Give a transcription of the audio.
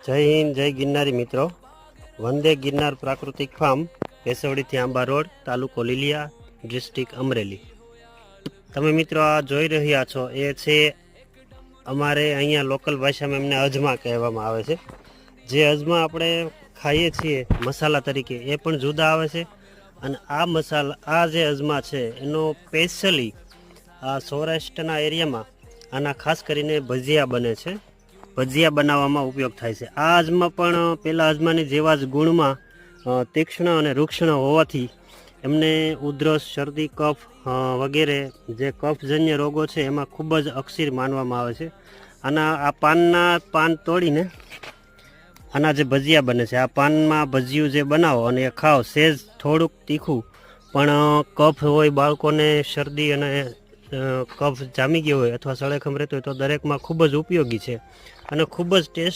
જય હિન્દ, જય ગિરનારી મિત્રો. વંદે ગિરનાર પ્રાકૃતિક ફાર્મ, કેસવડીથી આંબા રોડ, તાલુકો લીલિયા, ડિસ્ટ્રિક્ટ અમરેલી. તમે મિત્રો આ જોઈ રહ્યા છો એ છે અમારે અહીંયા લોકલ ભાષામાં એમને અજમા કહેવામાં આવે છે. જે અજમા આપણે ખાઈએ છીએ મસાલા તરીકે એ પણ જુદા આવે છે. અને આ મસાલા, આ જે અજમા છે એનો સ્પેશિયલી આ સૌરાષ્ટ્રના એરિયામાં આના ખાસ કરીને ભજીયા બને છે. ભજીયા બનાવવામાં ઉપયોગ થાય છે. આ અજમા પણ પેલા અજમાની જેવા જ ગુણમાં તીક્ષ્ણ અને રૂક્ષણ હોવાથી એમને ઉધરસ, શરદી, કફ વગેરે જે કફજન્ય રોગો છે એમાં ખૂબ જ અકસીર માનવામાં આવે છે. આ પાન તોડીને આના જે ભજીયા બને છે, આ પાનમાં ભજીયું જે બનાવો અને એ ખાઓ, સેજ થોડુંક તીખું પણ કફ હોય, બાળકોને શરદી અને કફ જામી ગયો હોય અથવા સળેખમ રહેતો હોય તો દરેકમાં ખૂબ જ ઉપયોગી છે અને ખૂબ જ ટેસ્ટ